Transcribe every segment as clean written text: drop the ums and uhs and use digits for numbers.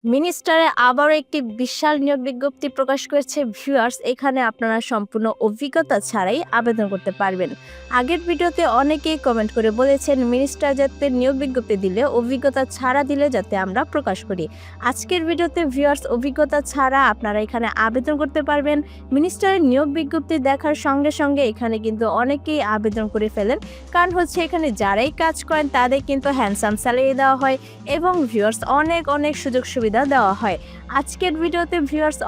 মিনিস্টারে আবারও একটি বিশাল নিয়োগ বিজ্ঞপ্তি প্রকাশ করেছে ভিউয়ার্স। এখানে আপনারা সম্পূর্ণ অভিজ্ঞতা ছাড়াই আবেদন করতে পারবেন। আগের ভিডিওতে অনেকেই কমেন্ট করে বলেছেন মিনিস্টার যাতে নিয়োগ বিজ্ঞপ্তি দিলে অভিজ্ঞতা ছাড়া দিলে যাতে আমরা প্রকাশ করি। আজকের ভিডিওতে ভিউয়ার্স অভিজ্ঞতা ছাড়া আপনারা এখানে আবেদন করতে পারবেন। মিনিস্টারের নিয়োগ বিজ্ঞপ্তি দেখার সঙ্গে সঙ্গে এখানে কিন্তু অনেকেই আবেদন করে ফেলেন, কারণ হচ্ছে এখানে যারাই কাজ করেন তাদের কিন্তু হ্যান্ডসাম স্যালারি দেওয়া হয় এবং ভিউয়ার্স অনেক অনেক সুযোগ সুবিধা দেওয়া হয়। আজকের ভিডিওতে ভিউয়ার্স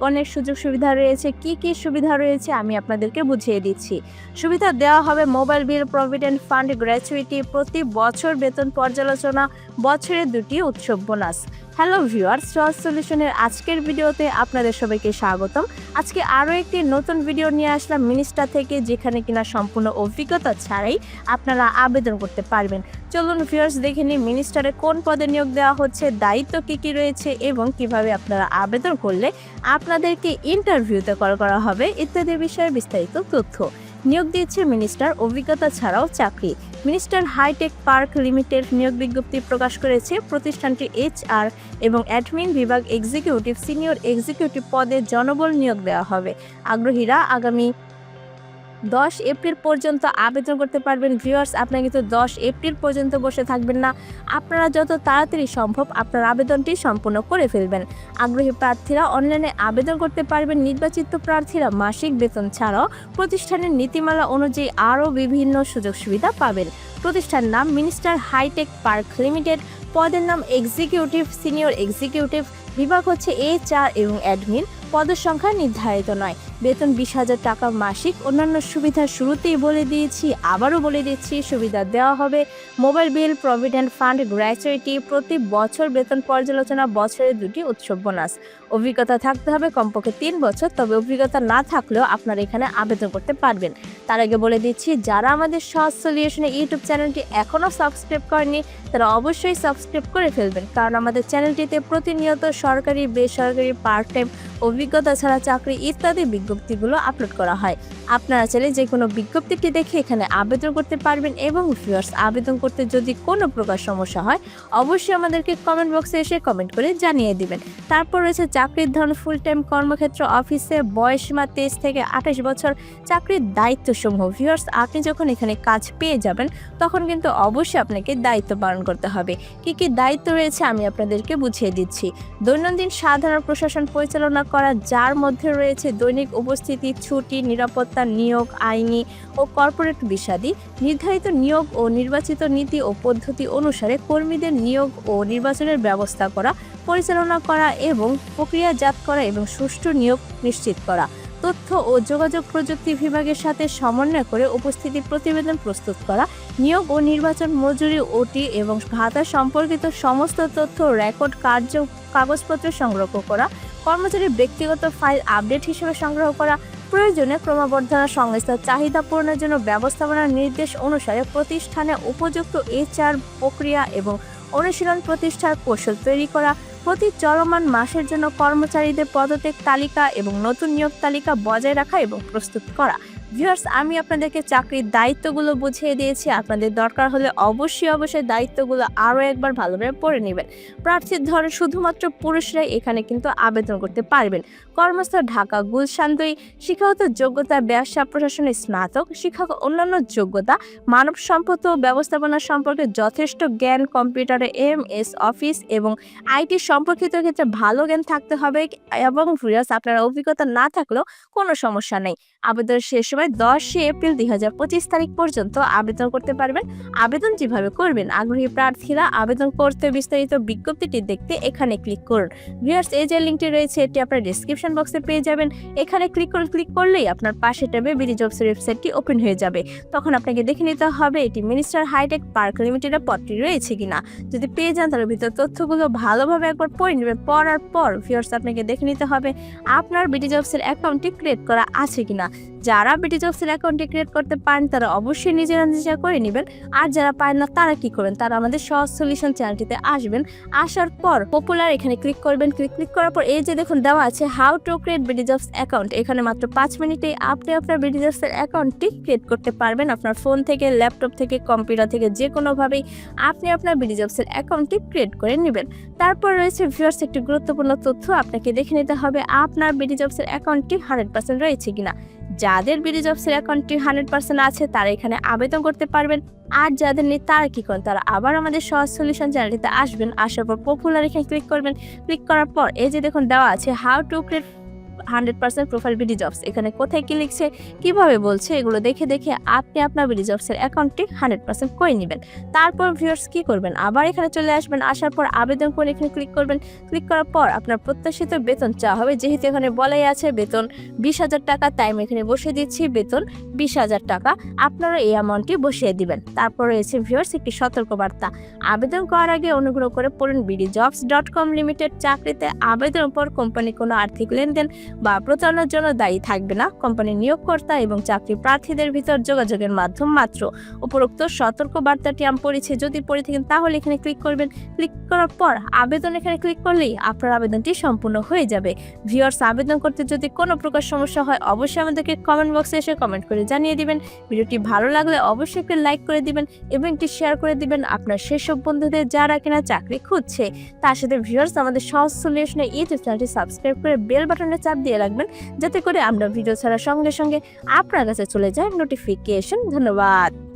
অনেক সুযোগ সুবিধা রয়েছে। কি সুবিধা রয়েছে আমি আপনাদেরকে বুঝিয়ে দিচ্ছি। সুবিধা দেওয়া হবে mobile bill, provident fund, gratuity, প্রতি বছর বেতন পর্যালোচনা, বছরে 2টি উৎসব বোনাস। হ্যালো ভিউয়ার্স, সহজ সলিউশনের আজকের ভিডিওতে আপনাদের সবাইকে স্বাগতম। আজকে আরও একটি নতুন ভিডিও নিয়ে আসলাম মিনিস্টার থেকে, যেখানে কিনা সম্পূর্ণ অভিজ্ঞতা ছাড়াই আপনারা আবেদন করতে পারবেন। চলুন ভিউয়ার্স দেখে নিই মিনিস্টারে কোন পদে নিয়োগ দেওয়া হচ্ছে, দায়িত্ব কি রয়েছে এবং কিভাবে আপনারা আবেদন করলে আপনাদেরকে ইন্টারভিউতে কল করা হবে ইত্যাদি বিষয়ে বিস্তারিত তথ্য। নিয়োগ দিয়েছে মিনিস্টার, অভিজ্ঞতা ছাড়াও চাকরি। মিনিস্টার হাইটেক পার্ক লিমিটেড নিয়োগ বিজ্ঞপ্তি প্রকাশ করেছে। প্রতিষ্ঠানটি HR এবং অ্যাডমিন বিভাগ এক্সিকিউটিভ, সিনিয়র এক্সিকিউটিভ পদে জনবল নিয়োগ দেওয়া হবে। আগ্রহীরা আগামী 10 এপ্রিল পর্যন্ত আবেদন করতে পারবেন। ভিউয়ার্স, আপনারা কিন্তু 10 এপ্রিল পর্যন্ত বসে থাকবেন না, আপনারা যত তাড়াতাড়ি সম্ভব আপনার আবেদনটি সম্পূর্ণ করে ফেলবেন। আগ্রহী প্রার্থীরা অনলাইনে আবেদন করতে পারবেন। নির্বাচিত প্রার্থীরা মাসিক বেতন ছাড়াও প্রতিষ্ঠানের নীতিমালা অনুযায়ী আরও বিভিন্ন সুযোগ সুবিধা পাবেন। প্রতিষ্ঠান নাম মিনিস্টার হাইটেক পার্ক লিমিটেড, পদের নাম এক্সিকিউটিভ, সিনিয়র এক্সিকিউটিভ, বিভাগ হচ্ছে HR এবং অ্যাডমিন, পদের সংখ্যা নির্ধারিত নয়। বেতন 20,000 টাকা মাসিক। অন্যান্য সুবিধা শুরুতেই বলে দিয়েছি, আবারও বলে দিচ্ছি। সুবিধা দেওয়া হবে mobile bill, provident fund, gratuity, প্রতি বছর বেতন পর্যালোচনা, বছরে 2টি উৎসব বোনাস। অভিজ্ঞতা থাকতে হবে কমপক্ষে 3 বছর, তবে অভিজ্ঞতা না থাকলেও আপনারা এখানে আবেদন করতে পারবেন। তার আগে বলে দিচ্ছি, যারা আমাদের সহজ সলিউশনে ইউটিউব চ্যানেলটি এখনও সাবস্ক্রাইব করেনি তারা অবশ্যই সাবস্ক্রাইব করে ফেলবেন, কারণ আমাদের চ্যানেলটিতে প্রতিনিয়ত সরকারি, বেসরকারি, পার্ট টাইম, অভিজ্ঞতা ছাড়া চাকরি ইত্যাদি বিজ্ঞপ্তিগুলো আপলোড করা হয়। আপনারা চাইলে যে কোনো বিজ্ঞপ্তিটি দেখে এখানে আবেদন করতে পারবেন। এবং ভিউয়ার্স, আবেদন করতে যদি কোনো প্রকার সমস্যা হয় অবশ্যই আমাদেরকে কমেন্ট বক্সে এসে কমেন্ট করে জানিয়ে দিবেন। তারপর রয়েছে চাকরির ধরন ফুল টাইম কর্মক্ষেত্র অফিসে, বয়সসীমা 23 থেকে 28 বছর, চাকরির দায়িত্বসমূহ। ভিউয়ার্স, আপনি যখন এখানে কাজ পেয়ে যাবেন তখন কিন্তু অবশ্যই আপনাকে দায়িত্ব পালন করতে হবে। কি দায়িত্ব রয়েছে আমি আপনাদেরকে বুঝিয়ে দিচ্ছি। দৈনন্দিন সাধারণ প্রশাসন পরিচালনা করা, যার মধ্যে রয়েছে দৈনিক উপস্থিতি, ছুটি, নিরাপত্তা, নিয়োগ, আইনি ও কর্পোরেট বিষয়াদি, নির্ধারিত নিয়োগ ও নির্বাচিত নীতি ও পদ্ধতি অনুসারে কর্মীদের নিয়োগ ও নির্বাচনের ব্যবস্থা করা, পরিচালনা করা এবং প্রক্রিয়াজাত করা এবং সুষ্ঠু নিয়োগ নিশ্চিত করা। তথ্য ও যোগাযোগ প্রযুক্তি বিভাগের সাথে সমন্বয় করে উপস্থিতি প্রতিবেদন প্রস্তুত করা, নিয়োগ ও নির্বাচন, মজুরি, OT এবং ভাতা সম্পর্কিত সমস্ত তথ্য রেকর্ড কাগজপত্র সংগ্রহ করা, কর্মচারীর ব্যক্তিগত ফাইল আপডেট হিসেবে সংগ্রহ করা, প্রয়োজনে ক্রমবর্ধনা সংস্থার চাহিদা পূরণের জন্য ব্যবস্থাপনার নির্দেশ অনুসারে প্রতিষ্ঠানে উপযুক্ত HR প্রক্রিয়া এবং অনুশীলন প্রতিষ্ঠার কৌশল তৈরি করা, প্রতি চলমান মাসের জন্য কর্মচারীদের পদত্যাগ তালিকা এবং নতুন নিয়োগ তালিকা বজায় রাখা এবং প্রস্তুত করা। ভিউয়ার্স, আমি আপনাদেরকে চাকরির দায়িত্বগুলো বুঝিয়ে দিয়েছি। আপনাদের দরকার হলে অবশ্যই দায়িত্বগুলো আরও একবার ভালোভাবে পড়ে নেবেন। প্রার্থীর ধরন শুধুমাত্র পুরুষরাই এখানে কিন্তু আবেদন করতে পারবেন। কর্মস্থল ঢাকা গুলশান 2। শিক্ষাগত যোগ্যতা ব্যবসা প্রশাসনে স্নাতক। শিক্ষক অন্যান্য যোগ্যতা মানব সম্পদ ও ব্যবস্থাপনা সম্পর্কে যথেষ্ট জ্ঞান, কম্পিউটারে MS অফিস এবং IT সম্পর্কিত ক্ষেত্রে ভালো জ্ঞান থাকতে হবে। এবং ভিউয়ার্স, আপনারা অভিজ্ঞতা না থাকলেও কোনো সমস্যা নেই। আবেদন শেষ সময় 10 এপ্রিল 2025 তারিখ পর্যন্ত আবেদন করতে পারবেন। আবেদন যেভাবে করবেন, আগ্রহী প্রার্থীরা আবেদন করতে বিস্তারিত বিজ্ঞপ্তিটি দেখতে এখানে ক্লিক করুন। ভিউয়ার্স, এই যে লিঙ্কটি রয়েছে এটি আপনার ডেসক্রিপশন বক্সে পেয়ে যাবেন। এখানে ক্লিক করলেই আপনার পাশে ট্যাবে বিডি জবসের ওয়েবসাইটটি ওপেন হয়ে যাবে। তখন আপনাকে দেখে নিতে হবে এটি মিনিস্টার হাইটেক পার্ক লিমিটেডের পদটি রয়েছে কিনা। যদি পেয়ে যান তাহলে ভিতর তথ্যগুলো ভালোভাবে একবার পড়ে নেবেন। পড়ার পর ভিউয়ার্স, আপনাকে দেখে নিতে হবে আপনার বিডি জবসের অ্যাকাউন্টটি ক্রিয়েট করা আছে কিনা। যারা বিডিজবসের অ্যাকাউন্টটি ক্রিয়েট করতে পারেন তারা অবশ্যই নিজেরা করে নেবেন। আর যারা পারেন না তারা কি করবেন, তারা আমাদের সহজ সলিউশন চ্যানেলটিতে আসবেন। আসার পর পপুলার এখানে ক্লিক করবেন। ক্লিক করার পর এই যে দেখুন দেওয়া আছে how to create bdjobs account, এখানে মাত্র 5 মিনিটে আপনি আপনার বিডিজবসের অ্যাকাউন্টটি ক্রিয়েট করতে পারবেন। আপনার ফোন থেকে, ল্যাপটপ থেকে, কম্পিউটার থেকে যে কোনোভাবেই আপনি আপনার বিডিজবসের অ্যাকাউন্টটি ক্রিয়েট করে নেবেন। তারপর রয়েছে ভিউয়ার্স একটি গুরুত্বপূর্ণ তথ্য, আপনাকে দেখে নিতে হবে আপনার বিডিজবসের অ্যাকাউন্টটি 100% রয়েছে কিনা। যাদের বিডিজবসের অ্যাকাউন্টটি 100% আছে তারা এখানে আবেদন করতে পারবেন। আর যাদের নেই তারা কি করেন, তারা আবার আমাদের সহজ সলিউশন চ্যানেলটিতে আসবেন। আসার পর পপুলার এখানে ক্লিক করবেন। ক্লিক করার পর এই যে দেখুন দেওয়া আছে how to create 100% profile bdjobs, এখানে কোথায় কি লিখছে, কিভাবে বলছে, এগুলো দেখে আপনি আপনার বিডিজবসের অ্যাকাউন্টটি 100% করে নেবেন। তারপর ভিউয়ার্স কি করবেন, আবার এখানে চলে আসবেন। আসার পর আবেদন করে এখানে ক্লিক করবেন। ক্লিক করার পর আপনার প্রত্যাশিত বেতন চাওয়া হবে। যেহেতু এখানে বলাই আছে বেতন 20,000 টাকা, তাই আমি এখানে বসিয়ে দিচ্ছি বেতন 20,000 টাকা। আপনারা এই অ্যামাউন্টটি বসিয়ে দিবেন। তারপর রয়েছে ভিউয়ার্স একটি সতর্কবার্তা, আবেদন করার আগে অনুগ্রহ করে পড়ুন bdjobs.com লিমিটেড চাকরিতে আবেদনের পর কোম্পানি কোনো আর্থিক লেনদেন বা প্রতারণার জন্য দায়ী থাকবে না। কোম্পানির নিয়োগকর্তা এবং চাকরি প্রার্থীদের ভিতর যোগাযোগের মাধ্যম মাত্র। উপরোক্ত সতর্ক বার্তাটি আমি পড়েছি, যদি পড়ে থাকেন তাহলে এখানে ক্লিক করবেন। ক্লিক করার পর আবেদন এখানে ক্লিক করলেই আপনার আবেদনটি সম্পূর্ণ হয়ে যাবে। ভিউয়ার্স আবেদন করতে যদি কোনো প্রকার সমস্যা হয় অবশ্যই আমাদেরকে কমেন্ট বক্সে এসে কমেন্ট করে জানিয়ে দিবেন। ভিডিওটি ভালো লাগলে অবশ্যই একটি লাইক করে দিবেন এবং একটি শেয়ার করে দিবেন আপনার সেসব বন্ধুদের যারা কিনা চাকরি খুঁজছে। তার সাথে ভিউয়ার্স আমাদের সহজ সলিউশনের ইউটিউব চ্যানেলটি সাবস্ক্রাইব করে বেল বাটনে চাপ দিয়ে রাখবেন, যাতে করে আমরা ভিডিও ছাড়ার সঙ্গে সঙ্গে আপনার কাছে চলে যায় নোটিফিকেশন। ধন্যবাদ।